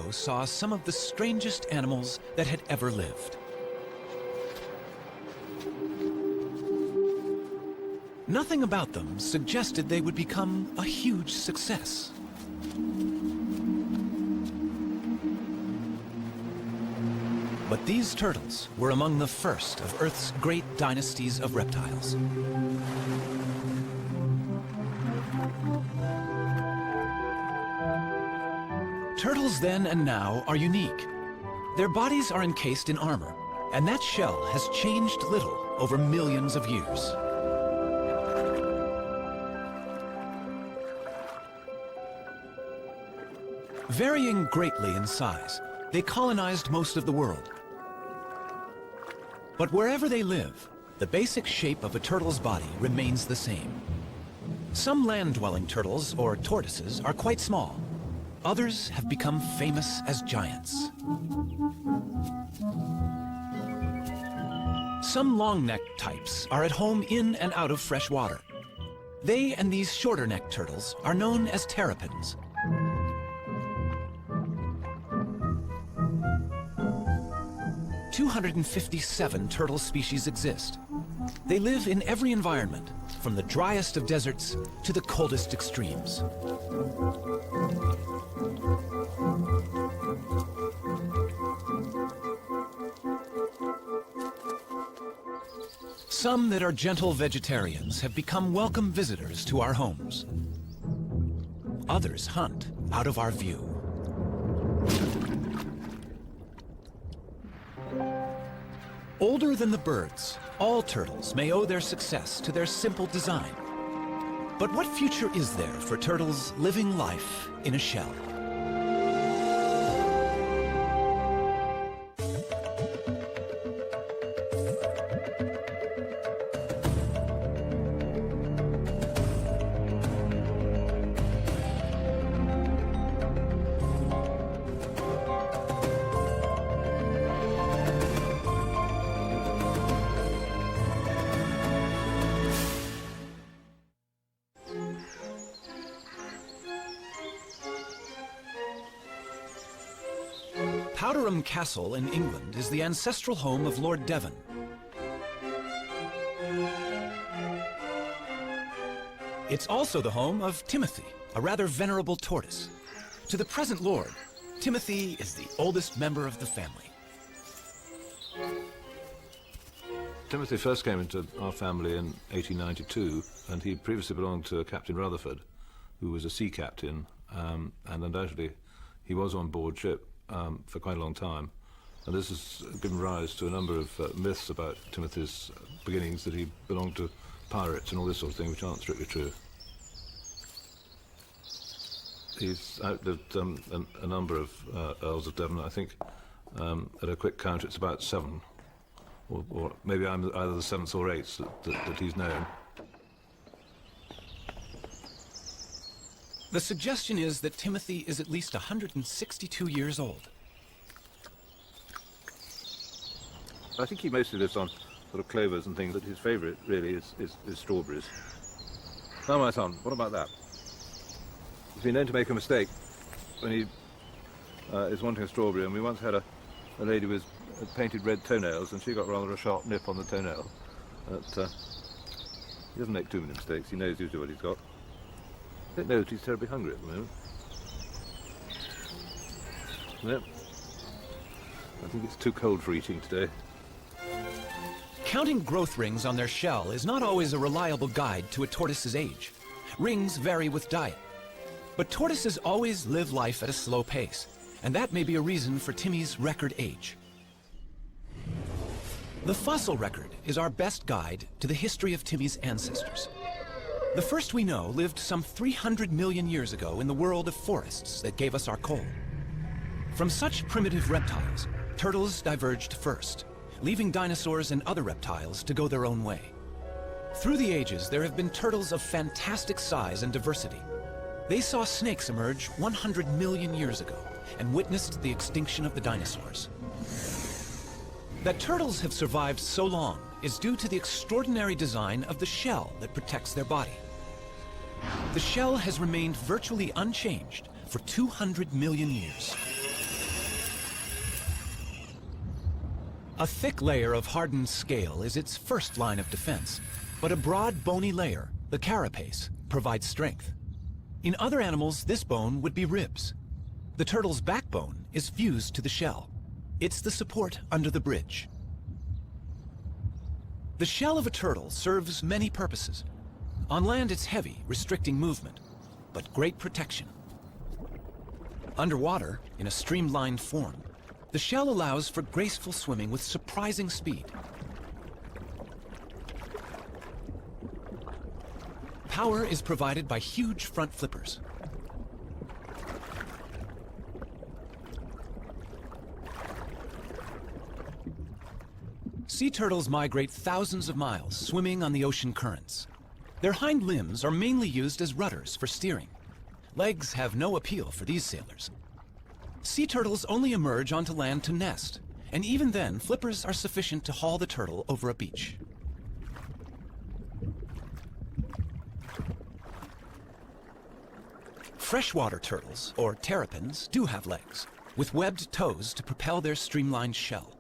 ago saw some of the strangest animals that had ever lived. Nothing about them suggested they would become a huge success. But these turtles were among the first of Earth's great dynasties of reptiles. Turtles then and now are unique. Their bodies are encased in armor, and that shell has changed little over millions of years. Varying greatly in size, they colonized most of the world. But wherever they live, the basic shape of a turtle's body remains the same. Some land-dwelling turtles, or tortoises, are quite small. Others have become famous as giants. Some long-necked types are at home in and out of fresh water. They and these shorter-necked turtles are known as terrapins. Two 257 turtle species exist. They live in every environment, from the driest of deserts to the coldest extremes. Some that are gentle vegetarians have become welcome visitors to our homes. Others hunt out of our view. Older than the birds, all turtles may owe their success to their simple design. But what future is there for turtles living life in a shell? Powderham Castle in England is the ancestral home of Lord Devon. It's also the home of Timothy, a rather venerable tortoise. To the present lord, Timothy is the oldest member of the family. Timothy first came into our family in 1892, and he previously belonged to Captain Rutherford, who was a sea captain, and undoubtedly he was on board ship for quite a long time. And this has given rise to a number of myths about Timothy's beginnings, that he belonged to pirates and all this sort of thing, which aren't strictly true. He's outlived a number of Earls of Devon. I think at a quick count it's about 7, or maybe I'm either the 7th or 8th that he's known. The suggestion is that Timothy is at least 162 years old. I think he mostly lives on sort of clovers and things, but his favourite really is strawberries. Now, my son, what about that? He's been known to make a mistake when he is wanting a strawberry, and we once had a lady with painted red toenails, and she got rather a sharp nip on the toenail. But he doesn't make too many mistakes. He knows usually what he's got. I don't know that he's terribly hungry at the moment. Yep. I think it's too cold for eating today. Counting growth rings on their shell is not always a reliable guide to a tortoise's age. Rings vary with diet. But tortoises always live life at a slow pace, and that may be a reason for Timmy's record age. The fossil record is our best guide to the history of Timmy's ancestors. The first we know lived some 300 million years ago in the world of forests that gave us our coal. From such primitive reptiles, turtles diverged first, leaving dinosaurs and other reptiles to go their own way. Through the ages, there have been turtles of fantastic size and diversity. They saw snakes emerge 100 million years ago and witnessed the extinction of the dinosaurs. That turtles have survived so long is due to the extraordinary design of the shell that protects their body. The shell has remained virtually unchanged for 200 million years. A thick layer of hardened scale is its first line of defense, but a broad bony layer, the carapace, provides strength. In other animals, this bone would be ribs. The turtle's backbone is fused to the shell. It's the support under the bridge. The shell of a turtle serves many purposes. On land, it's heavy, restricting movement, but great protection. Underwater, in a streamlined form, the shell allows for graceful swimming with surprising speed. Power is provided by huge front flippers. Sea turtles migrate thousands of miles, swimming on the ocean currents. Their hind limbs are mainly used as rudders for steering. Legs have no appeal for these sailors. Sea turtles only emerge onto land to nest, and even then, flippers are sufficient to haul the turtle over a beach. Freshwater turtles, or terrapins, do have legs, with webbed toes to propel their streamlined shell.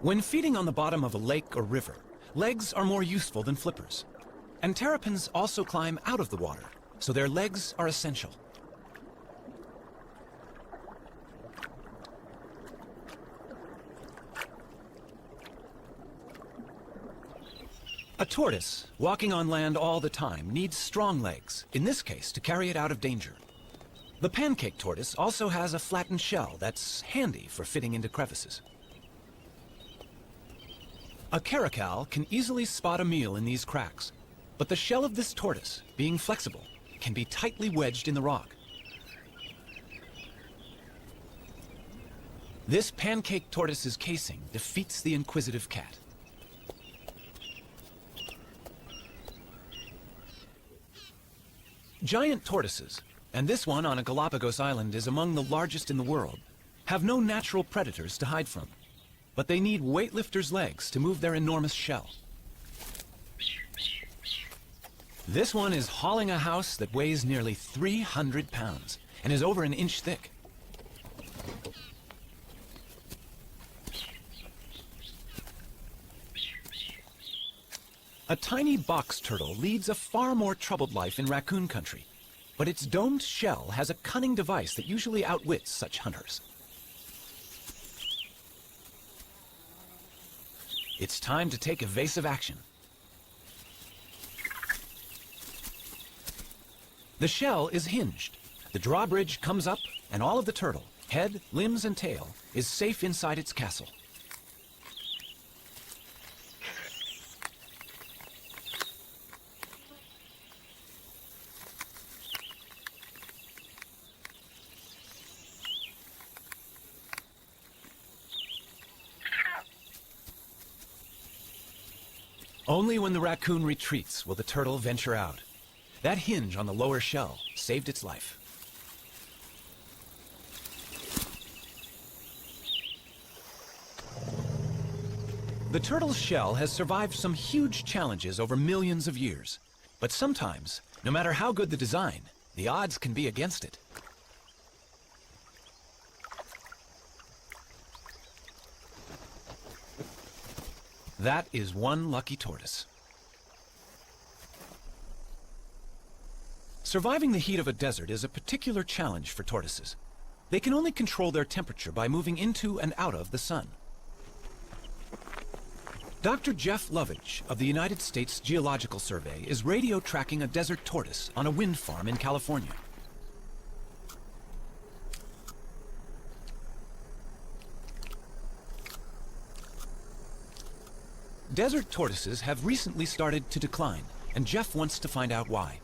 When feeding on the bottom of a lake or river, legs are more useful than flippers. And terrapins also climb out of the water, so their legs are essential. A tortoise, walking on land all the time, needs strong legs, in this case to carry it out of danger. The pancake tortoise also has a flattened shell that's handy for fitting into crevices. A caracal can easily spot a meal in these cracks, but the shell of this tortoise, being flexible, can be tightly wedged in the rock. This pancake tortoise's casing defeats the inquisitive cat. Giant tortoises, and this one on a Galapagos island is among the largest in the world, have no natural predators to hide from, but they need weightlifters' legs to move their enormous shell. This one is hauling a house that weighs nearly 300 pounds and is over an inch thick. A tiny box turtle leads a far more troubled life in raccoon country, but its domed shell has a cunning device that usually outwits such hunters. It's time to take evasive action. The shell is hinged. The drawbridge comes up, and all of the turtle, head, limbs, and tail, is safe inside its castle. Only when the raccoon retreats will the turtle venture out. That hinge on the lower shell saved its life. The turtle's shell has survived some huge challenges over millions of years. But sometimes, no matter how good the design, the odds can be against it. That is one lucky tortoise. Surviving the heat of a desert is a particular challenge for tortoises. They can only control their temperature by moving into and out of the sun. Dr. Jeff Lovage of the United States Geological Survey is radio tracking a desert tortoise on a wind farm in California. Desert tortoises have recently started to decline, and Jeff wants to find out why.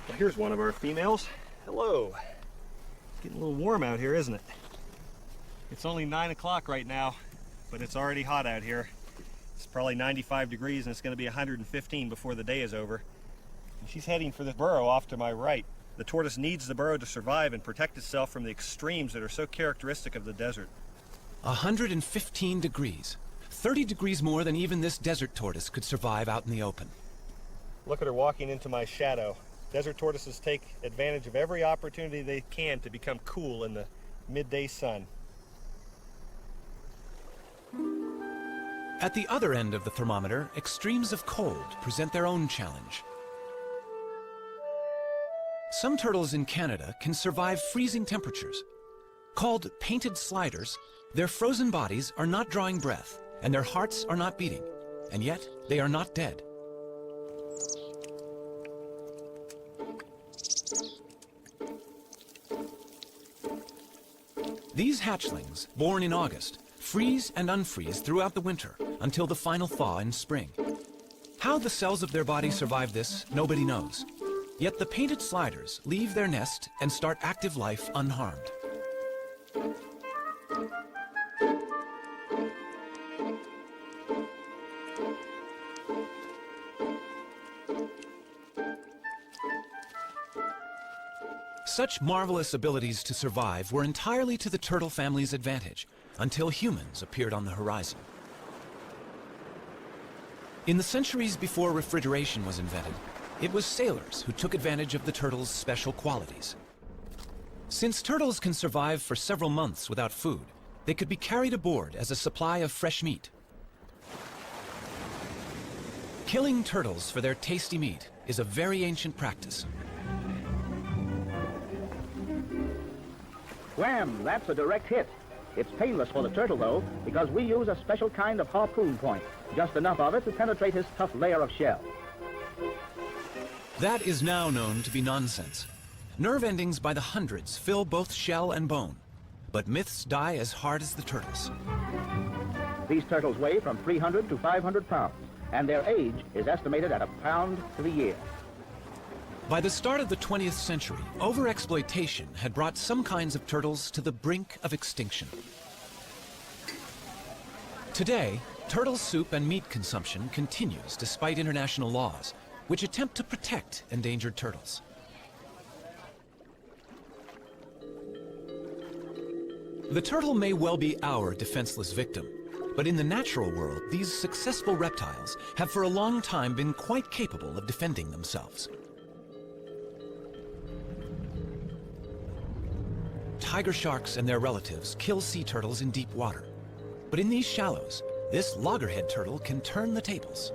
Well, here's one of our females. Hello. Getting a little warm out here, isn't it? It's only 9 o'clock right now, but it's already hot out here. It's probably 95 degrees and it's going to be 115 before the day is over. And she's heading for the burrow off to my right. The tortoise needs the burrow to survive and protect itself from the extremes that are so characteristic of the desert. 115 degrees. 30 degrees more than even this desert tortoise could survive out in the open. Look at her walking into my shadow. Desert tortoises take advantage of every opportunity they can to become cool in the midday sun. At the other end of the thermometer, extremes of cold present their own challenge. Some turtles in Canada can survive freezing temperatures. Called painted sliders, their frozen bodies are not drawing breath, and their hearts are not beating, and yet they are not dead. These hatchlings, born in August, freeze and unfreeze throughout the winter until the final thaw in spring. How the cells of their body survive this, nobody knows. Yet the painted sliders leave their nest and start active life unharmed. Such marvelous abilities to survive were entirely to the turtle family's advantage, until humans appeared on the horizon. In the centuries before refrigeration was invented, it was sailors who took advantage of the turtle's special qualities. Since turtles can survive for several months without food, they could be carried aboard as a supply of fresh meat. Killing turtles for their tasty meat is a very ancient practice. Wham! That's a direct hit. It's painless for the turtle, though, because we use a special kind of harpoon point. Just enough of it to penetrate his tough layer of shell. That is now known to be nonsense. Nerve endings by the hundreds fill both shell and bone, but myths die as hard as the turtles. These turtles weigh from 300 to 500 pounds, and their age is estimated at a pound to the year. By the start of the 20th century, overexploitation had brought some kinds of turtles to the brink of extinction. Today, turtle soup and meat consumption continues despite international laws, which attempt to protect endangered turtles. The turtle may well be our defenseless victim, but in the natural world, these successful reptiles have for a long time been quite capable of defending themselves. Tiger sharks and their relatives kill sea turtles in deep water. But in these shallows, this loggerhead turtle can turn the tables.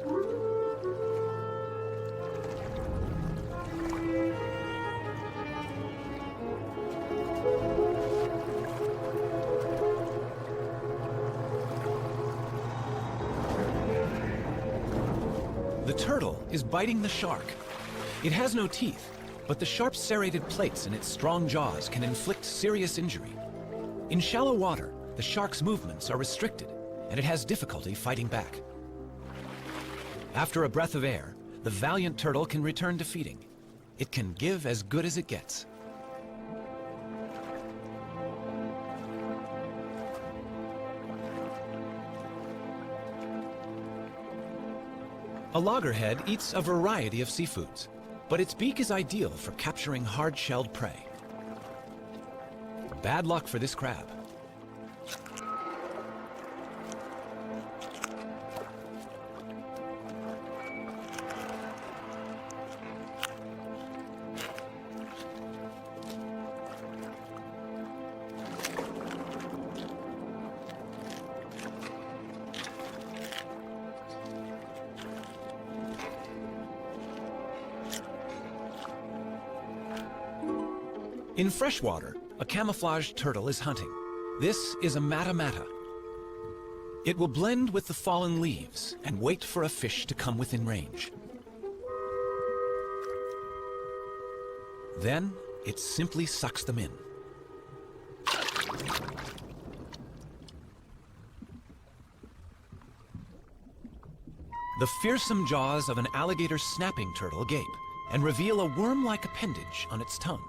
The turtle is biting the shark. It has no teeth, but the sharp serrated plates in its strong jaws can inflict serious injury. In shallow water, the shark's movements are restricted, and it has difficulty fighting back. After a breath of air, the valiant turtle can return to feeding. It can give as good as it gets. A loggerhead eats a variety of seafoods, but its beak is ideal for capturing hard-shelled prey. Bad luck for this crab. In freshwater, a camouflaged turtle is hunting. This is a mata-mata. It will blend with the fallen leaves and wait for a fish to come within range. Then, it simply sucks them in. The fearsome jaws of an alligator snapping turtle gape and reveal a worm-like appendage on its tongue.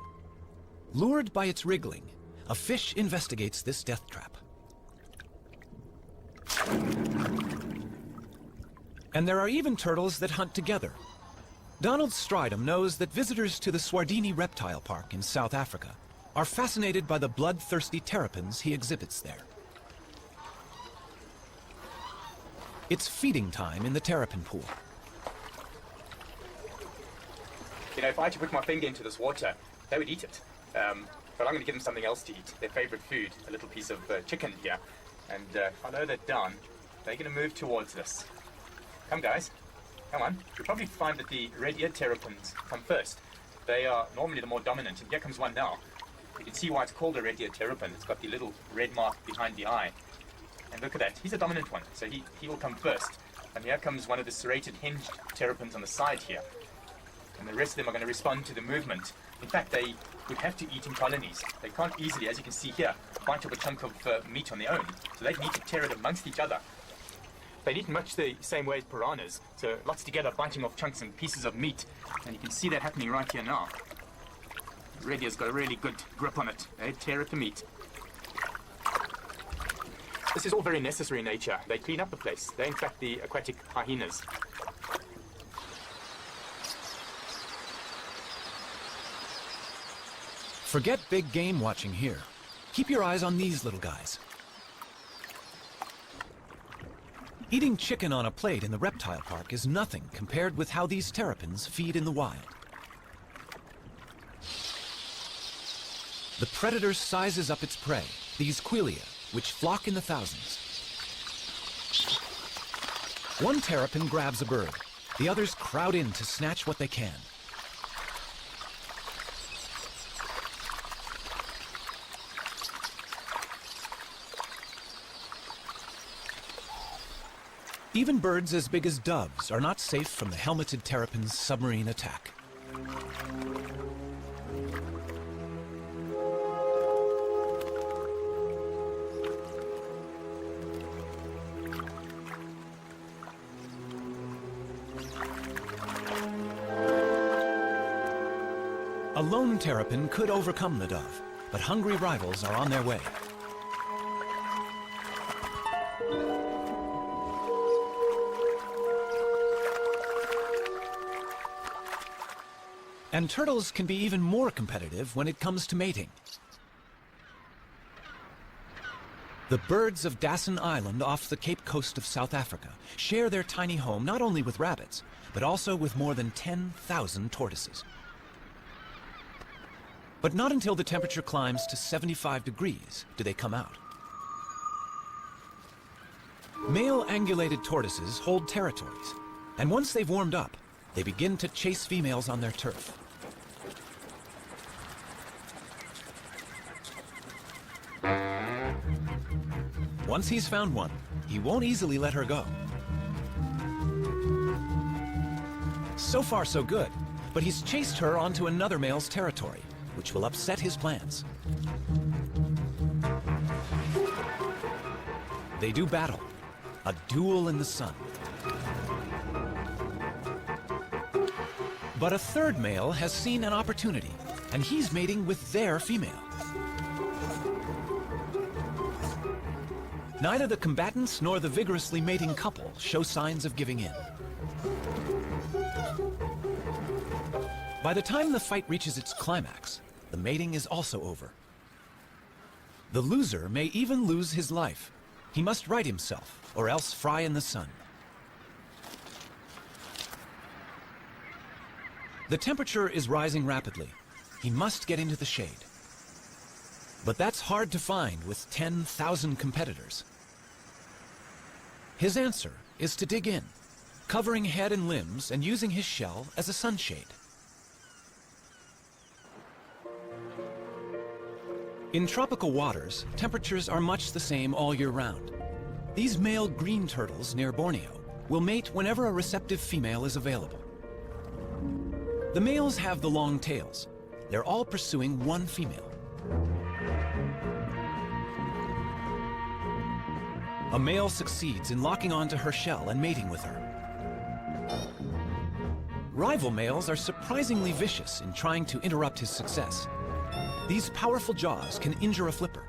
Lured by its wriggling, a fish investigates this death trap. And there are even turtles that hunt together. Donald Stridham knows that visitors to the Swardini Reptile Park in South Africa are fascinated by the bloodthirsty terrapins he exhibits there. It's feeding time in the terrapin pool. You know, if I had to put my finger into this water, they would eat it. But I'm going to give them something else to eat, their favorite food, a little piece of chicken here. And if I lower that down, they're going to move towards this. Come, guys. Come on. You'll probably find that the red-eared terrapins come first. They are normally the more dominant, and here comes one now. You can see why it's called a red-eared terrapin. It's got the little red mark behind the eye. And look at that. He's a dominant one, so he will come first. And here comes one of the serrated hinged terrapins on the side here. And the rest of them are going to respond to the movement. In fact, they would have to eat in colonies. They can't easily, as you can see here, bite up a chunk of meat on their own. So they need to tear it amongst each other. They eat much the same way as piranhas. So lots together, biting off chunks and pieces of meat. And you can see that happening right here now. Red ear's got a really good grip on it. They tear at the meat. This is all very necessary in nature. They clean up the place. They're in fact the aquatic hyenas. Forget big game watching here. Keep your eyes on these little guys. Eating chicken on a plate in the reptile park is nothing compared with how these terrapins feed in the wild. The predator sizes up its prey, these quelea, which flock in the thousands. One terrapin grabs a bird. The others crowd in to snatch what they can. Even birds as big as doves are not safe from the helmeted terrapin's submarine attack. A lone terrapin could overcome the dove, but hungry rivals are on their way. And turtles can be even more competitive when it comes to mating. The birds of Dassin Island off the Cape Coast of South Africa share their tiny home not only with rabbits, but also with more than 10,000 tortoises. But not until the temperature climbs to 75 degrees do they come out. Male angulated tortoises hold territories, and once they've warmed up, they begin to chase females on their turf. Once he's found one, he won't easily let her go. So far, so good, but he's chased her onto another male's territory, which will upset his plans. They do battle, a duel in the sun. But a third male has seen an opportunity, and he's mating with their female. Neither the combatants nor the vigorously mating couple show signs of giving in. By the time the fight reaches its climax, the mating is also over. The loser may even lose his life. He must right himself, or else fry in the sun. The temperature is rising rapidly. He must get into the shade. But that's hard to find with 10,000 competitors. His answer is to dig in, covering head and limbs and using his shell as a sunshade. In tropical waters, temperatures are much the same all year round. These male green turtles near Borneo will mate whenever a receptive female is available. The males have the long tails. They're all pursuing one female. A male succeeds in locking onto her shell and mating with her. Rival males are surprisingly vicious in trying to interrupt his success. These powerful jaws can injure a flipper.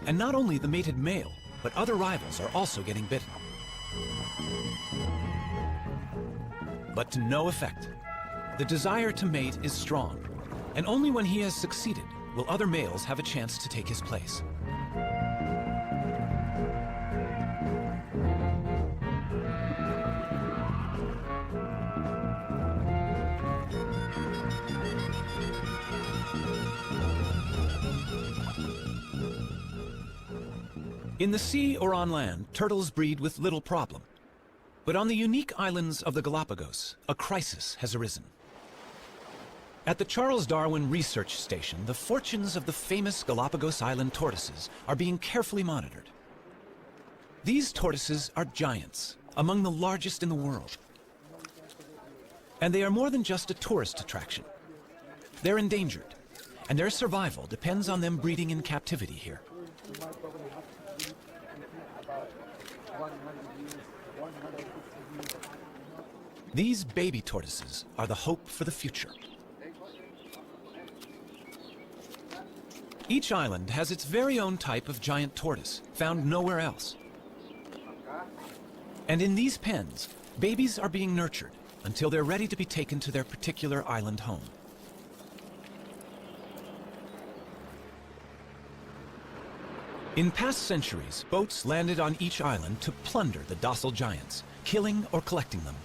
And not only the mated male, but other rivals are also getting bitten. But to no effect. The desire to mate is strong, and only when he has succeeded will other males have a chance to take his place. In the sea or on land, turtles breed with little problem. But on the unique islands of the Galapagos, a crisis has arisen. At the Charles Darwin Research Station, the fortunes of the famous Galapagos Island tortoises are being carefully monitored. These tortoises are giants, among the largest in the world. And they are more than just a tourist attraction. They're endangered, and their survival depends on them breeding in captivity here. These baby tortoises are the hope for the future. Each island has its very own type of giant tortoise, found nowhere else. And in these pens, babies are being nurtured until they're ready to be taken to their particular island home. In past centuries, boats landed on each island to plunder the docile giants, killing or collecting them.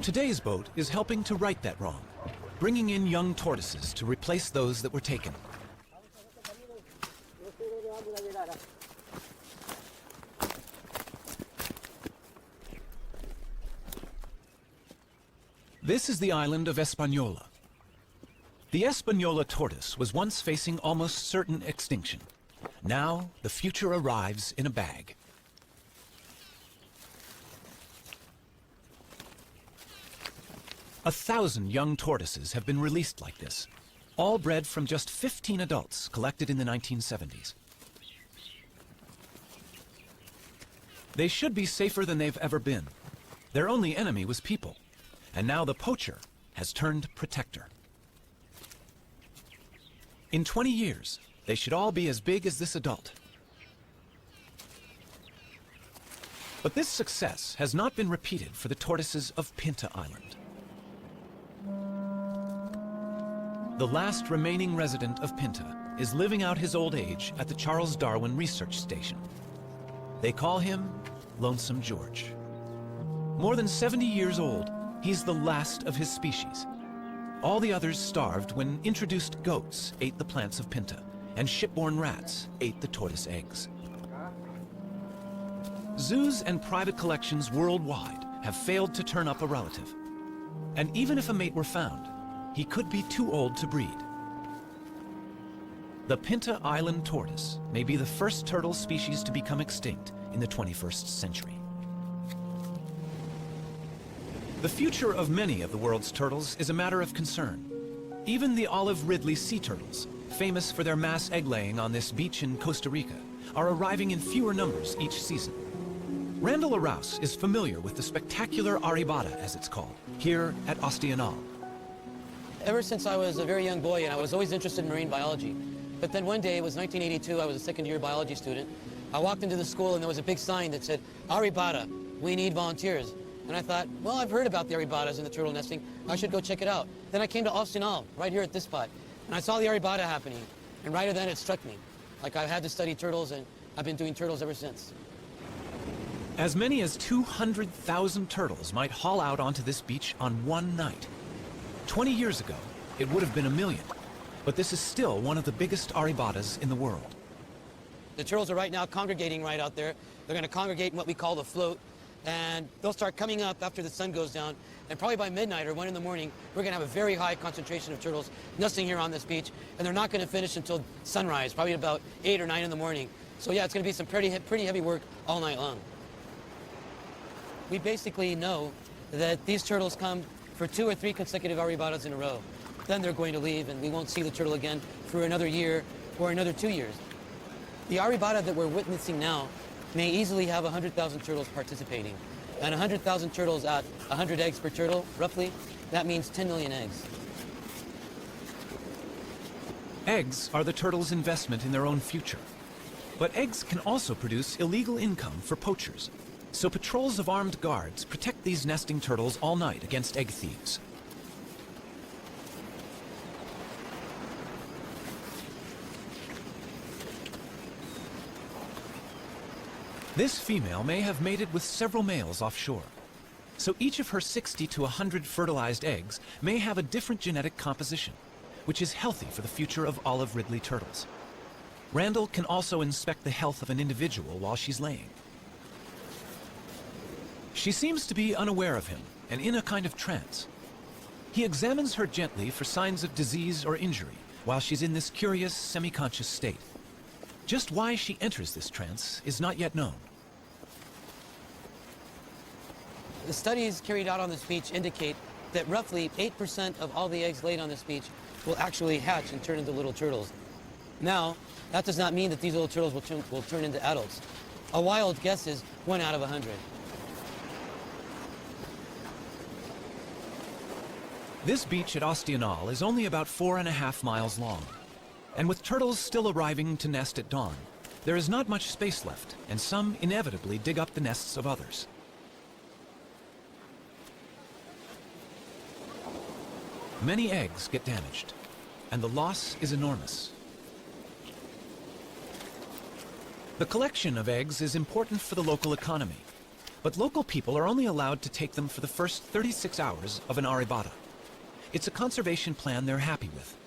Today's boat is helping to right that wrong, bringing in young tortoises to replace those that were taken. This is the island of Hispaniola. The Hispaniola tortoise was once facing almost certain extinction. Now, the future arrives in a bag. A 1,000 young tortoises have been released like this, all bred from just 15 adults collected in the 1970s. They should be safer than they've ever been. Their only enemy was people, and now the poacher has turned protector. In 20 years, they should all be as big as this adult. But this success has not been repeated for the tortoises of Pinta Island. The last remaining resident of Pinta is living out his old age at the Charles Darwin Research Station. They call him Lonesome George. More than 70 years old, he's the last of his species. All the others starved when introduced goats ate the plants of Pinta, and shipborne rats ate the tortoise eggs. Zoos and private collections worldwide have failed to turn up a relative. And even if a mate were found, he could be too old to breed. The Pinta Island tortoise may be the first turtle species to become extinct in the 21st century. The future of many of the world's turtles is a matter of concern. Even the olive ridley sea turtles, famous for their mass egg-laying on this beach in Costa Rica, are arriving in fewer numbers each season. Randall Araus is familiar with the spectacular aribata, as it's called, here at Ostianal. Ever since I was a very young boy, and I was always interested in marine biology. But then one day, it was 1982, I was a second-year biology student. I walked into the school and there was a big sign that said, "Aribata, we need volunteers." And I thought, well, I've heard about the aribatas and the turtle nesting. I should go check it out. Then I came to Ostianal, right here at this spot, and I saw the aribata happening. And right then it struck me. Like I've had to study turtles, and I've been doing turtles ever since. As many as 200,000 turtles might haul out onto this beach on one night. 20 years ago, it would have been 1 million, but this is still one of the biggest aribatas in the world. The turtles are right now congregating right out there. They're going to congregate in what we call the float, and they'll start coming up after the sun goes down, and probably by midnight or 1 in the morning, we're going to have a very high concentration of turtles nesting here on this beach, and they're not going to finish until sunrise, probably about 8 or 9 in the morning. So yeah, it's going to be some pretty heavy work all night long. We basically know that these turtles come for 2 or 3 consecutive aribatas in a row. Then they're going to leave, and we won't see the turtle again for another year or another 2 years. The aribata that we're witnessing now may easily have 100,000 turtles participating. And 100,000 turtles at 100 eggs per turtle, roughly, that means 10 million eggs. Eggs are the turtles' investment in their own future. But eggs can also produce illegal income for poachers. So patrols of armed guards protect these nesting turtles all night against egg thieves. This female may have mated with several males offshore. So each of her 60 to 100 fertilized eggs may have a different genetic composition. which is healthy for the future of olive Ridley turtles. Randall can also inspect the health of an individual while she's laying. She seems to be unaware of him and in a kind of trance. He examines her gently for signs of disease or injury while she's in this curious, semi-conscious state. Just why she enters this trance is not yet known. The studies carried out on this beach indicate that roughly 8% of all the eggs laid on this beach will actually hatch and turn into little turtles. Now, that does not mean that these little turtles will turn into adults. A wild guess is 1 out of 100. This beach at Ostional is only about 4.5 miles long. And with turtles still arriving to nest at dawn, there is not much space left, and some inevitably dig up the nests of others. Many eggs get damaged, and the loss is enormous. The collection of eggs is important for the local economy, but local people are only allowed to take them for the first 36 hours of an arribada. It's a conservation plan they're happy with.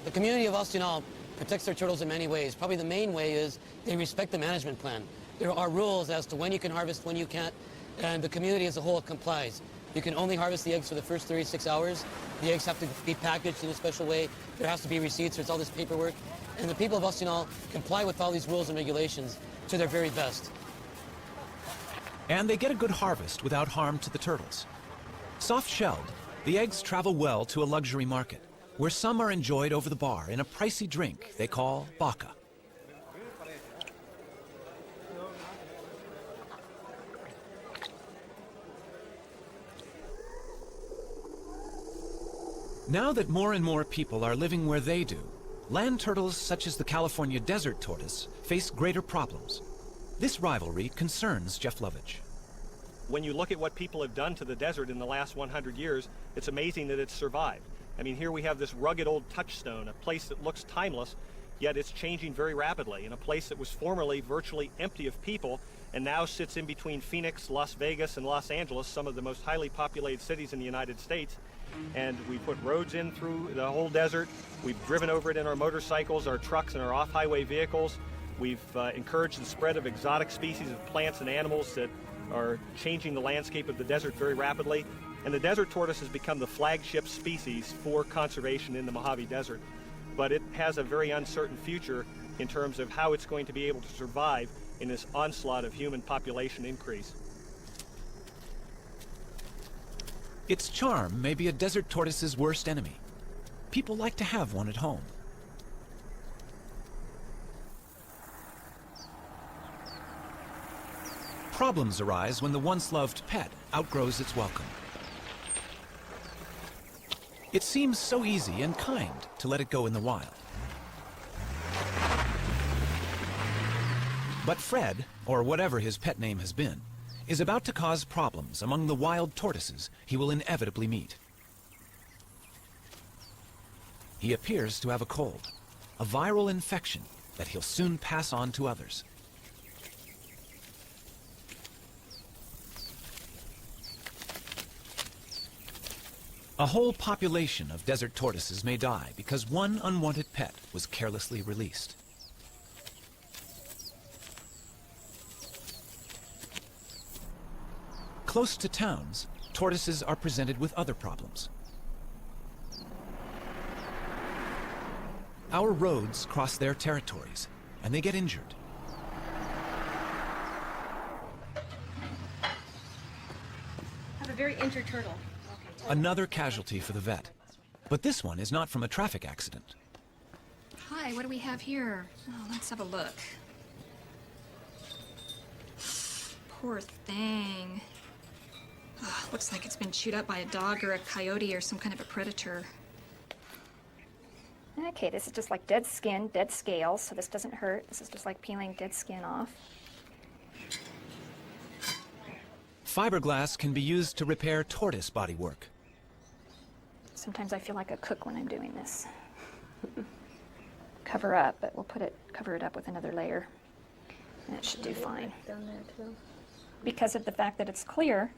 The community of Ostional protects their turtles in many ways. Probably the main way is they respect the management plan. There are rules as to when you can harvest, when you can't, and the community as a whole complies. You can only harvest the eggs for the first 36 hours. The eggs have to be packaged in a special way. There has to be receipts, there's all this paperwork. And the people of Ostional comply with all these rules and regulations to their very best. And they get a good harvest without harm to the turtles. Soft-shelled, the eggs travel well to a luxury market, where some are enjoyed over the bar in a pricey drink they call baka. Now that more and more people are living where they do, land turtles such as the California desert tortoise face greater problems. This rivalry concerns Jeff Lovich. When you look at what people have done to the desert in the last 100 years, it's amazing that it's survived. I mean, here we have this rugged old touchstone, a place that looks timeless, yet it's changing very rapidly, in a place that was formerly virtually empty of people and now sits in between Phoenix, Las Vegas, and Los Angeles, some of the most highly populated cities in the United States. And we put roads in through the whole desert. We've driven over it in our motorcycles, our trucks, and our off-highway vehicles. We've encouraged the spread of exotic species of plants and animals that are changing the landscape of the desert very rapidly. And the desert tortoise has become the flagship species for conservation in the Mojave Desert. But it has a very uncertain future in terms of how it's going to be able to survive in this onslaught of human population increase. Its charm may be a desert tortoise's worst enemy. People like to have one at home. Problems arise when the once-loved pet outgrows its welcome. It seems so easy and kind to let it go in the wild. But Fred, or whatever his pet name has been, is about to cause problems among the wild tortoises he will inevitably meet. He appears to have a cold, a viral infection that he'll soon pass on to others. A whole population of desert tortoises may die because one unwanted pet was carelessly released. Close to towns, tortoises are presented with other problems. Our roads cross their territories, and they get injured. I have a very injured turtle. Another casualty for the vet. But this one is not from a traffic accident. Hi, what do we have here? Oh, let's have a look. Poor thing. Oh, looks like it's been chewed up by a dog or a coyote or some kind of a predator. Okay, this is just like dead skin, dead scales, so this doesn't hurt. This is just like peeling dead skin off. Fiberglass can be used to repair tortoise bodywork. Sometimes I feel like a cook when I'm doing this. Cover up, but we'll cover it up with another layer. And it should do fine. Down there too. Because of the fact that it's clear,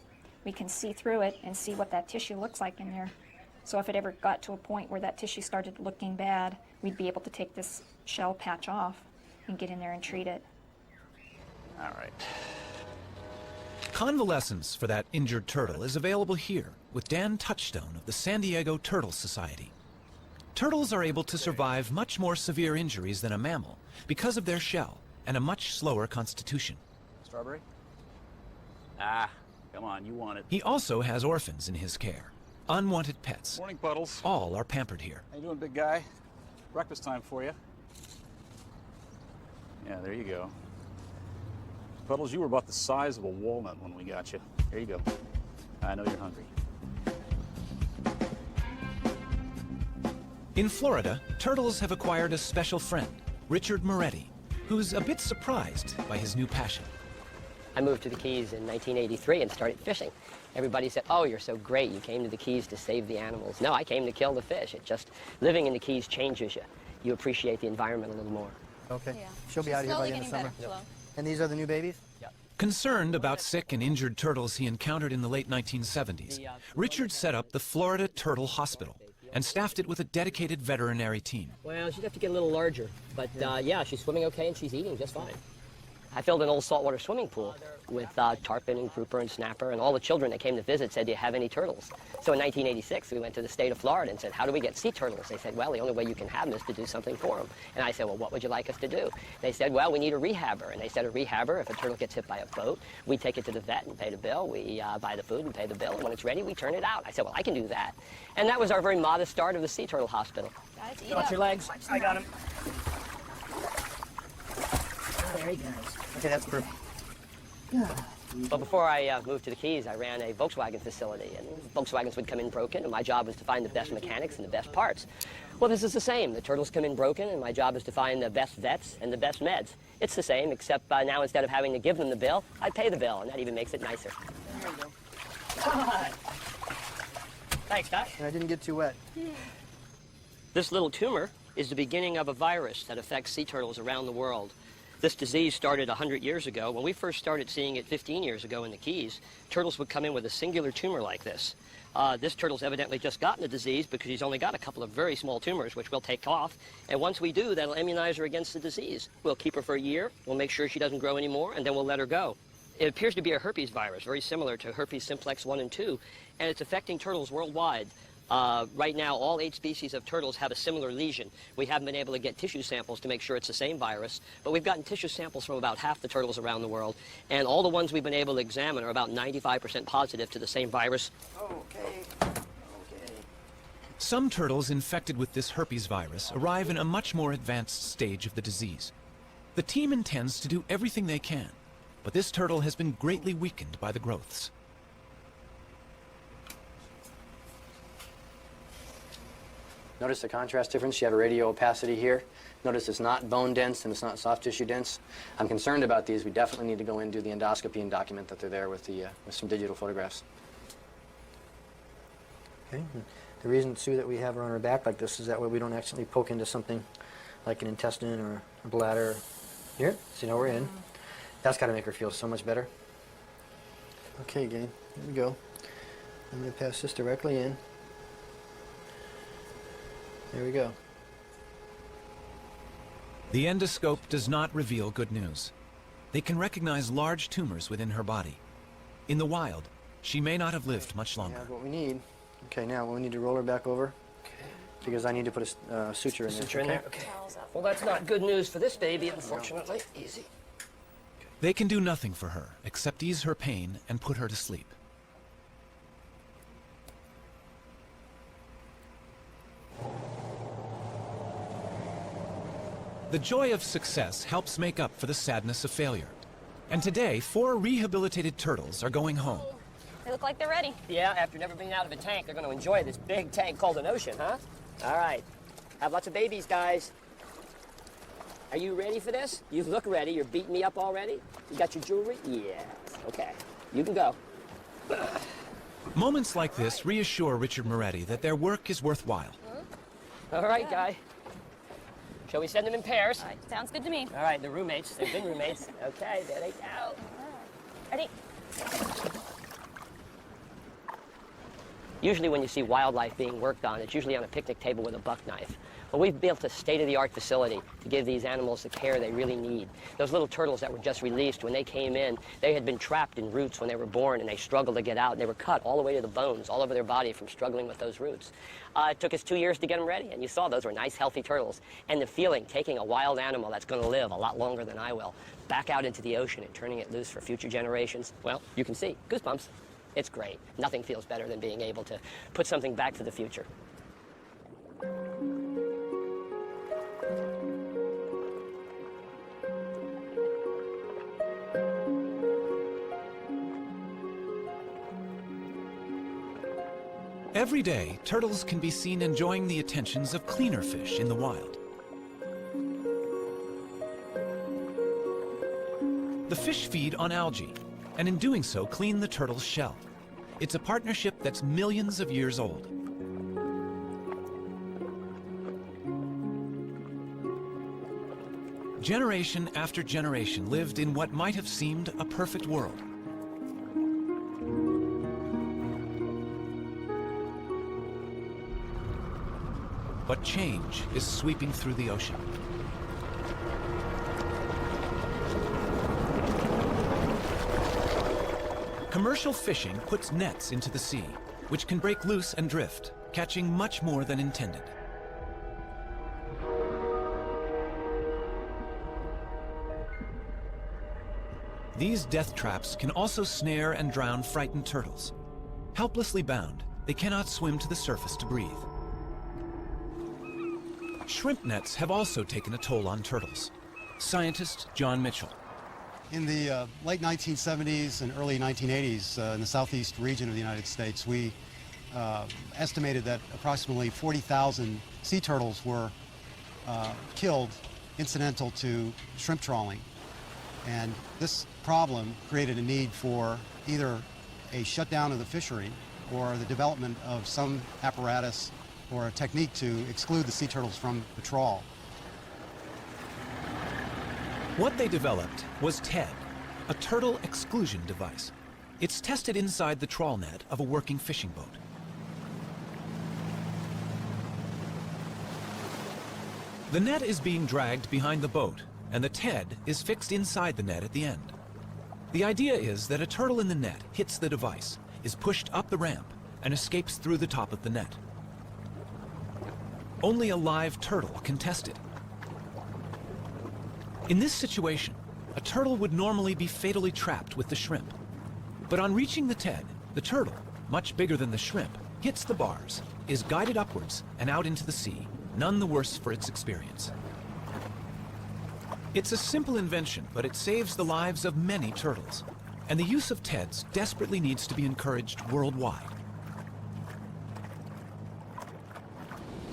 we can see through it and see what that tissue looks like in there. So if it ever got to a point where that tissue started looking bad, we'd be able to take this shell patch off and get in there and treat it. All right. Convalescence for that injured turtle is available here with Dan Touchstone of the San Diego Turtle Society. Turtles are able to survive much more severe injuries than a mammal because of their shell and a much slower constitution. Strawberry? Ah, come on, you want it. He also has orphans in his care, unwanted pets. Morning, Puddles. All are pampered here. How you doing, big guy? Breakfast time for you. Yeah, there you go. Puddles, you were about the size of a walnut when we got you. There you go. I know you're hungry. In Florida, turtles have acquired a special friend, Richard Moretti, who's a bit surprised by his new passion. I moved to the Keys in 1983 and started fishing. Everybody said, oh, you're so great. You came to the Keys to save the animals. No, I came to kill the fish. It just, living in the Keys changes you. You appreciate the environment a little more. Okay. Yeah. She'll be out of here by the end of summer. And these are the new babies? Yep. Concerned about sick and injured turtles he encountered in the late 1970s, Richard set up the Florida Turtle Hospital and staffed it with a dedicated veterinary team. Well, she'd have to get a little larger, but yeah, she's swimming okay and she's eating just fine. I filled an old saltwater swimming pool with tarpon and grouper and snapper, and all the children that came to visit said, do you have any turtles? So in 1986, we went to the state of Florida and said, how do we get sea turtles? They said, well, the only way you can have them is to do something for them. And I said, well, what would you like us to do? They said, well, we need a rehabber. And they said, a rehabber, if a turtle gets hit by a boat, we take it to the vet and pay the bill. We buy the food and pay the bill, and when it's ready, we turn it out. I said, well, I can do that. And that was our very modest start of the Sea Turtle Hospital. Guys, Watch your legs. I got him. There he goes. Okay, that's perfect. But before I moved to the Keys, I ran a Volkswagen facility, and Volkswagens would come in broken, and my job was to find the best mechanics and the best parts. Well, this is the same. The turtles come in broken, and my job is to find the best vets and the best meds. It's the same, except now instead of having to give them the bill, I pay the bill, and that even makes it nicer. There you go. Thanks, Doc. And I didn't get too wet. This little tumor is the beginning of a virus that affects sea turtles around the world. This disease started 100 years ago. When we first started seeing it 15 years ago in the Keys, turtles would come in with a singular tumor like this. This turtle's evidently just gotten the disease because he's only got a couple of very small tumors, which we'll take off. And once we do, that'll immunize her against the disease. We'll keep her for a year, we'll make sure she doesn't grow anymore, and then we'll let her go. It appears to be a herpes virus, very similar to herpes simplex 1 and 2, and it's affecting turtles worldwide. Right now, all 8 species of turtles have a similar lesion. We haven't been able to get tissue samples to make sure it's the same virus, but we've gotten tissue samples from about half the turtles around the world, and all the ones we've been able to examine are about 95% positive to the same virus. Okay. Some turtles infected with this herpes virus arrive in a much more advanced stage of the disease. The team intends to do everything they can, but this turtle has been greatly weakened by the growths. Notice the contrast difference. You have a radio opacity here. Notice it's not bone dense and it's not soft tissue dense. I'm concerned about these. We definitely need to go in and do the endoscopy and document that they're there with some digital photographs. Okay. The reason, Sue, that we have her on her back like this is that way we don't accidentally poke into something like an intestine or a bladder. Here, see, now we're in. That's got to make her feel so much better. Okay, gang, here we go. I'm going to pass this directly in. There we go. The endoscope does not reveal good news. They can recognize large tumors within her body. In the wild, she may not have lived much longer. Yeah, what we need. Okay, now we need to roll her back over. Okay. Because I need to put a suture in there. Suture in there? Okay. Well, that's not good news for this baby, unfortunately. Easy. They can do nothing for her except ease her pain and put her to sleep. The joy of success helps make up for the sadness of failure. And today, 4 rehabilitated turtles are going home. They look like they're ready. Yeah, after never being out of a tank, they're going to enjoy this big tank called an ocean, huh? All right. Have lots of babies, guys. Are you ready for this? You look ready. You're beating me up already? You got your jewelry? Yeah. Okay. You can go. Moments like this reassure Richard Moretti that their work is worthwhile. All right, guy. Shall we send them in pairs? All right, sounds good to me. All right, they're roommates. They've been roommates. Okay, there they go. Ready? Usually when you see wildlife being worked on, it's usually on a picnic table with a buck knife. Well, we've built a state-of-the-art facility to give these animals the care they really need. Those little turtles that were just released, when they came in, they had been trapped in roots when they were born, and they struggled to get out, and they were cut all the way to the bones, all over their body from struggling with those roots. It took us 2 years to get them ready, and you saw those were nice, healthy turtles. And the feeling, taking a wild animal that's going to live a lot longer than I will, back out into the ocean and turning it loose for future generations, well, you can see, goosebumps. It's great. Nothing feels better than being able to put something back for the future. Every day, turtles can be seen enjoying the attentions of cleaner fish in the wild. The fish feed on algae, and in doing so, clean the turtle's shell. It's a partnership that's millions of years old. Generation after generation lived in what might have seemed a perfect world. But change is sweeping through the ocean. Commercial fishing puts nets into the sea, which can break loose and drift, catching much more than intended. These death traps can also snare and drown frightened turtles. Helplessly bound, they cannot swim to the surface to breathe. Shrimp nets have also taken a toll on turtles. Scientist John Mitchell. In the late 1970s and early 1980s in the southeast region of the United States, we estimated that approximately 40,000 sea turtles were killed incidental to shrimp trawling. And this problem created a need for either a shutdown of the fishery or the development of some apparatus or a technique to exclude the sea turtles from the trawl. What they developed was TED, a turtle exclusion device. It's tested inside the trawl net of a working fishing boat. The net is being dragged behind the boat, and the TED is fixed inside the net at the end. The idea is that a turtle in the net hits the device, is pushed up the ramp, and escapes through the top of the net. Only a live turtle can test it. In this situation, a turtle would normally be fatally trapped with the shrimp. But on reaching the TED, the turtle, much bigger than the shrimp, hits the bars, is guided upwards and out into the sea, none the worse for its experience. It's a simple invention, but it saves the lives of many turtles. And the use of TEDs desperately needs to be encouraged worldwide.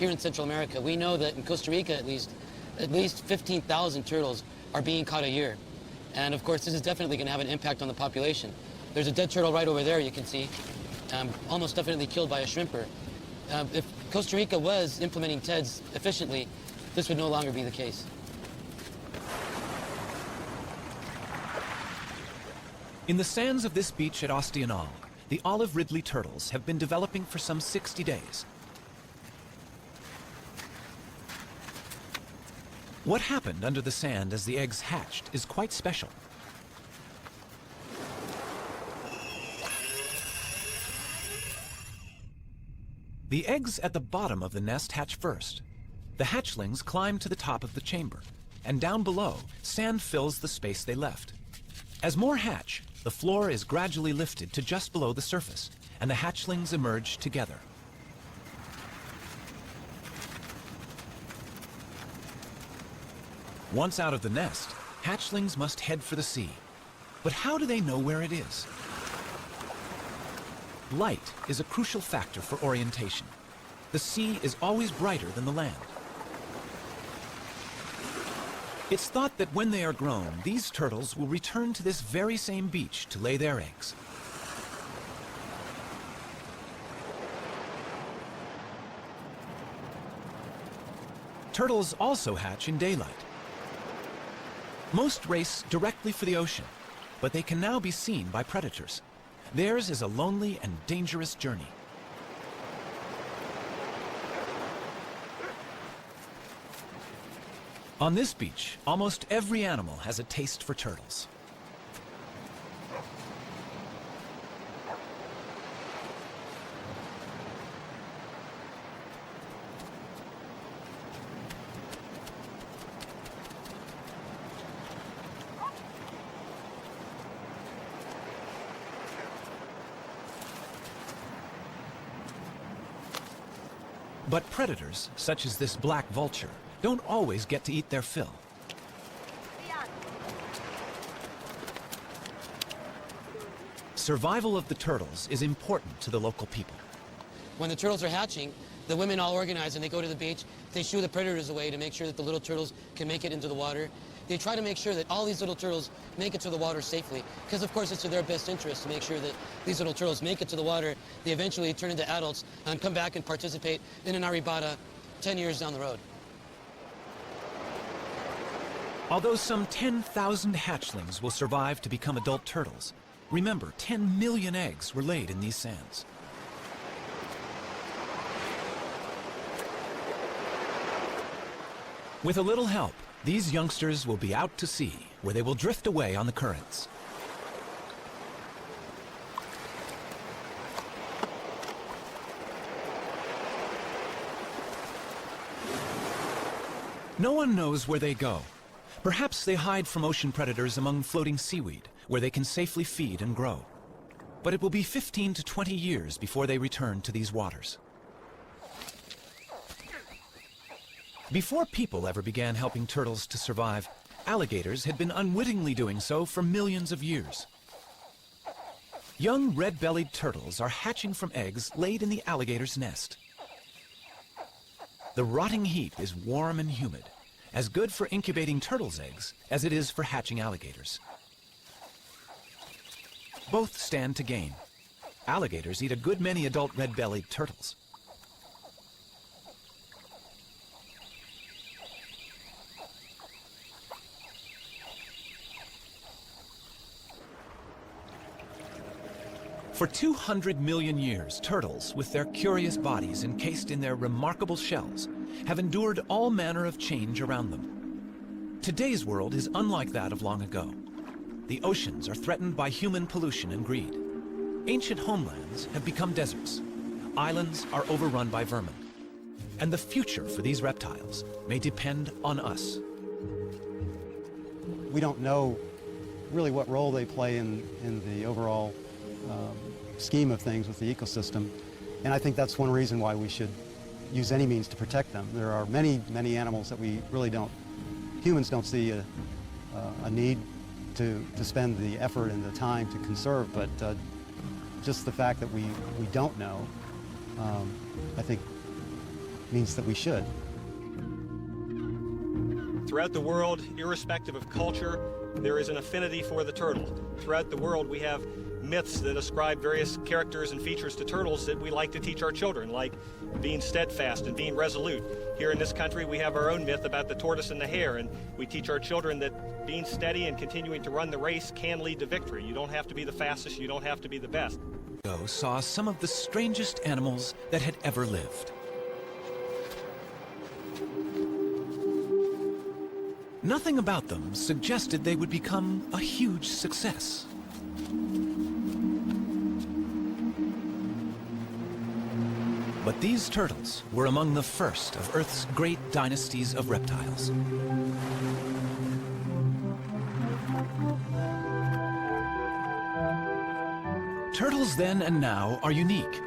Here in Central America, we know that in Costa Rica at least 15,000 turtles are being caught a year. And of course, this is definitely going to have an impact on the population. There's a dead turtle right over there, you can see, almost definitely killed by a shrimper. If Costa Rica was implementing TEDs efficiently, this would no longer be the case. In the sands of this beach at Ostional, the olive ridley turtles have been developing for some 60 days. What happened under the sand as the eggs hatched is quite special. The eggs at the bottom of the nest hatch first. The hatchlings climb to the top of the chamber, and down below, sand fills the space they left. As more hatch, the floor is gradually lifted to just below the surface, and the hatchlings emerge together. Once out of the nest, hatchlings must head for the sea. But how do they know where it is? Light is a crucial factor for orientation. The sea is always brighter than the land. It's thought that when they are grown, these turtles will return to this very same beach to lay their eggs. Turtles also hatch in daylight. Most race directly for the ocean, but they can now be seen by predators. Theirs is a lonely and dangerous journey. On this beach, almost every animal has a taste for turtles. But predators, such as this black vulture, don't always get to eat their fill. Survival of the turtles is important to the local people. When the turtles are hatching, the women all organize and they go to the beach. They shoo the predators away to make sure that the little turtles can make it into the water. They try to make sure that all these little turtles make it to the water safely, because of course it's in their best interest to make sure that these little turtles make it to the water. They eventually turn into adults and come back and participate in an arribada 10 years down the road. Although some 10,000 hatchlings will survive to become adult turtles, remember, 10 million eggs were laid in these sands. With a little help, these youngsters will be out to sea, where they will drift away on the currents. No one knows where they go. Perhaps they hide from ocean predators among floating seaweed, where they can safely feed and grow. But it will be 15 to 20 years before they return to these waters. Before people ever began helping turtles to survive, alligators had been unwittingly doing so for millions of years. Young red-bellied turtles are hatching from eggs laid in the alligator's nest. The rotting heap is warm and humid, as good for incubating turtles' eggs as it is for hatching alligators. Both stand to gain. Alligators eat a good many adult red-bellied turtles. For 200 million years, turtles, with their curious bodies encased in their remarkable shells, have endured all manner of change around them. Today's world is unlike that of long ago. The oceans are threatened by human pollution and greed. Ancient homelands have become deserts. Islands are overrun by vermin. And the future for these reptiles may depend on us. We don't know really what role they play in the overall scheme of things with the ecosystem, and I think that's one reason why we should use any means to protect them. There are many, many animals that we really humans don't see a need to spend the effort and the time to conserve, but just the fact that we don't know, I think means that we should. Throughout the world, irrespective of culture, there is an affinity for the turtle. Throughout the world, we have myths that ascribe various characters and features to turtles that we like to teach our children, like being steadfast and being resolute. Here in this country, we have our own myth about the tortoise and the hare, and we teach our children that being steady and continuing to run the race can lead to victory. You don't have to be the fastest, you don't have to be the best. Saw some of the strangest animals that had ever lived. Nothing about them suggested they would become a huge success. But these turtles were among the first of Earth's great dynasties of reptiles. Turtles then and now are unique.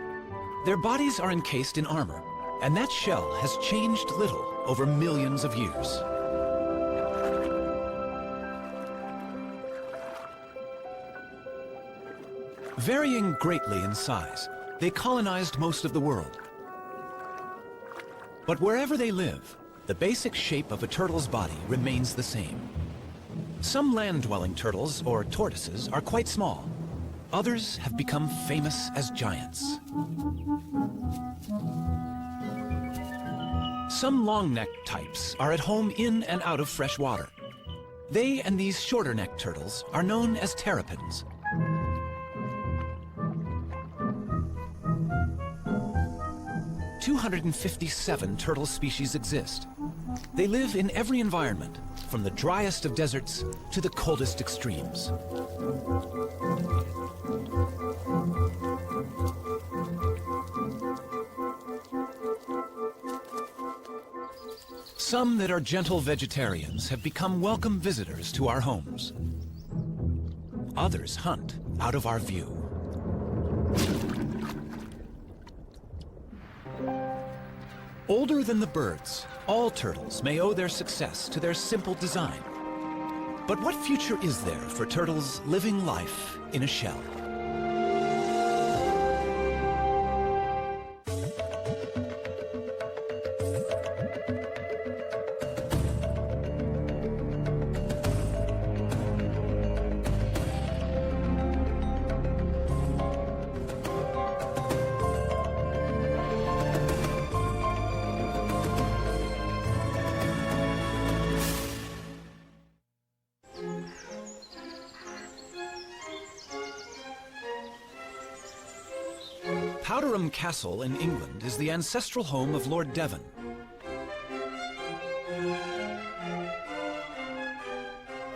Their bodies are encased in armor, and that shell has changed little over millions of years. Varying greatly in size, they colonized most of the world. But wherever they live, the basic shape of a turtle's body remains the same. Some land-dwelling turtles, or tortoises, are quite small. Others have become famous as giants. Some long-necked types are at home in and out of fresh water. They and these shorter-necked turtles are known as terrapins. .257 turtle species exist. They live in every environment, from the driest of deserts to the coldest extremes. Some that are gentle vegetarians have become welcome visitors to our homes. Others hunt out of our view. Older than the birds, all turtles may owe their success to their simple design. But what future is there for turtles living life in a shell? Powderham Castle in England is the ancestral home of Lord Devon.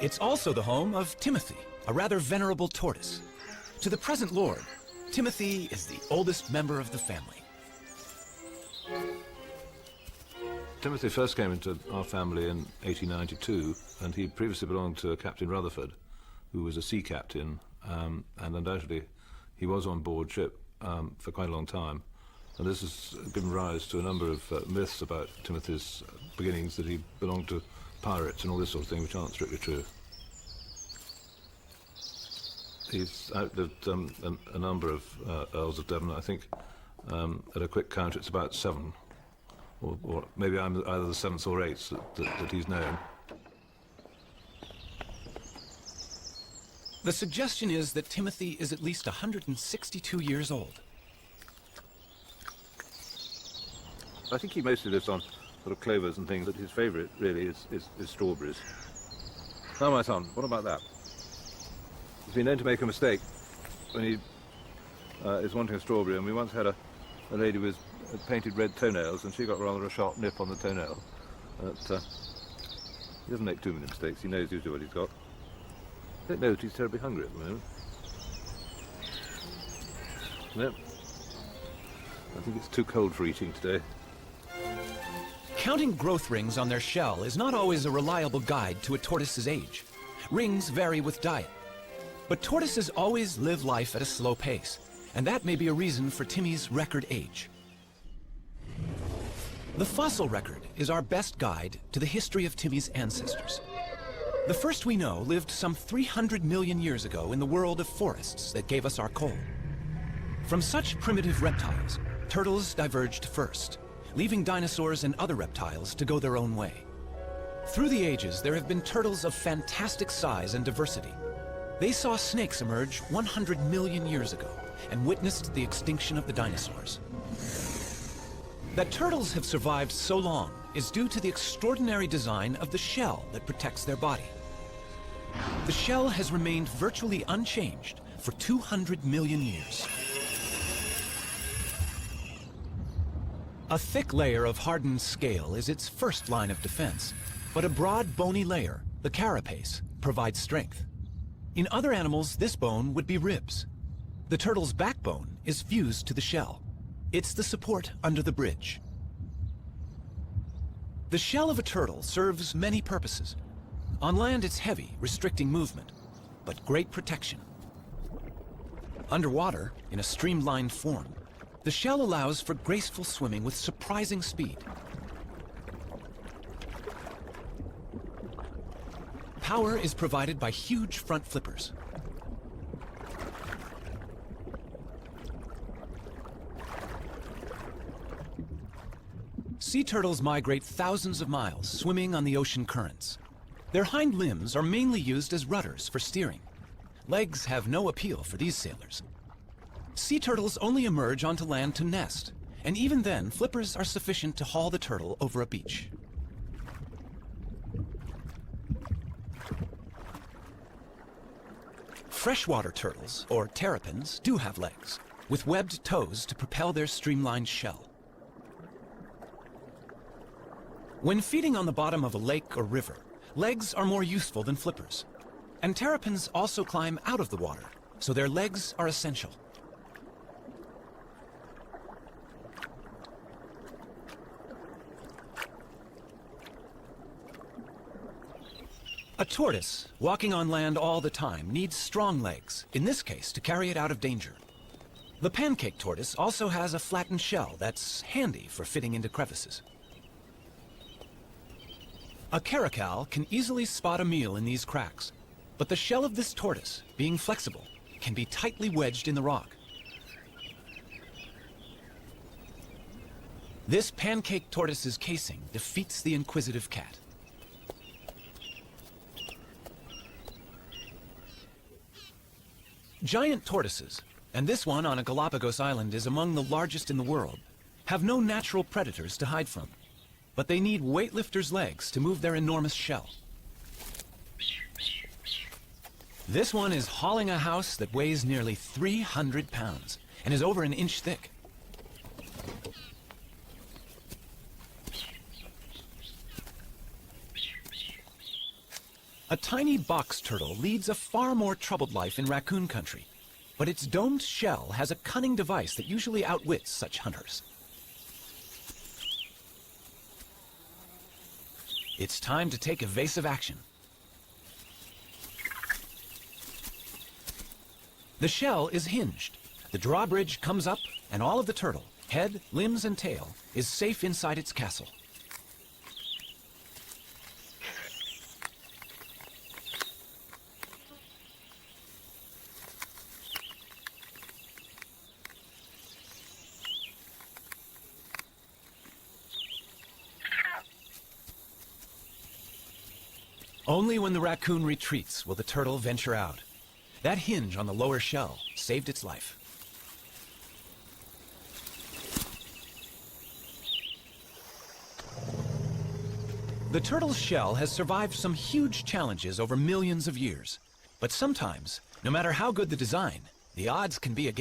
It's also the home of Timothy, a rather venerable tortoise. To the present lord, Timothy is the oldest member of the family. Timothy first came into our family in 1892, and he previously belonged to Captain Rutherford, who was a sea captain, and undoubtedly he was on board ship for quite a long time. And this has given rise to a number of myths about Timothy's beginnings, that he belonged to pirates and all this sort of thing, which aren't strictly true. He's outlived a number of Earls of Devon. I think at a quick count it's about 7, or maybe I'm either the 7th or 8th that he's known. The suggestion is that Timothy is at least 162 years old. I think he mostly lives on sort of clovers and things, but his favourite really is strawberries. Now, my son, what about that? He's been known to make a mistake when he is wanting a strawberry, and we once had a lady with painted red toenails, and she got rather a sharp nip on the toenail. But he doesn't make too many mistakes. He knows usually what he's got. I don't know that he's terribly hungry at the moment. No. I think it's too cold for eating today. Counting growth rings on their shell is not always a reliable guide to a tortoise's age. Rings vary with diet. But tortoises always live life at a slow pace, and that may be a reason for Timmy's record age. The fossil record is our best guide to the history of Timmy's ancestors. The first we know lived some 300 million years ago in the world of forests that gave us our coal. From such primitive reptiles, turtles diverged first, leaving dinosaurs and other reptiles to go their own way. Through the ages, there have been turtles of fantastic size and diversity. They saw snakes emerge 100 million years ago and witnessed the extinction of the dinosaurs. That turtles have survived so long is due to the extraordinary design of the shell that protects their body. The shell has remained virtually unchanged for 200 million years. A thick layer of hardened scale is its first line of defense, but a broad bony layer, the carapace, provides strength. In other animals, this bone would be ribs. The turtle's backbone is fused to the shell. It's the support under the bridge. The shell of a turtle serves many purposes. On land, it's heavy, restricting movement, but great protection. Underwater, in a streamlined form, the shell allows for graceful swimming with surprising speed. Power is provided by huge front flippers. Sea turtles migrate thousands of miles, swimming on the ocean currents. Their hind limbs are mainly used as rudders for steering. Legs have no appeal for these sailors. Sea turtles only emerge onto land to nest, and even then, flippers are sufficient to haul the turtle over a beach. Freshwater turtles, or terrapins, do have legs, with webbed toes to propel their streamlined shell. When feeding on the bottom of a lake or river, legs are more useful than flippers. And terrapins also climb out of the water, so their legs are essential. A tortoise, walking on land all the time, needs strong legs, in this case to carry it out of danger. The pancake tortoise also has a flattened shell that's handy for fitting into crevices. A caracal can easily spot a meal in these cracks, but the shell of this tortoise, being flexible, can be tightly wedged in the rock. This pancake tortoise's casing defeats the inquisitive cat. Giant tortoises, and this one on a Galapagos island is among the largest in the world, have no natural predators to hide from, but they need weightlifters' legs to move their enormous shell. This one is hauling a house that weighs nearly 300 pounds and is over an inch thick. A tiny box turtle leads a far more troubled life in raccoon country, but its domed shell has a cunning device that usually outwits such hunters. It's time to take evasive action. The shell is hinged. The drawbridge comes up, and all of the turtle, head, limbs, and tail, is safe inside its castle. Only when the raccoon retreats will the turtle venture out. That hinge on the lower shell saved its life. The turtle's shell has survived some huge challenges over millions of years. But sometimes, no matter how good the design, the odds can be against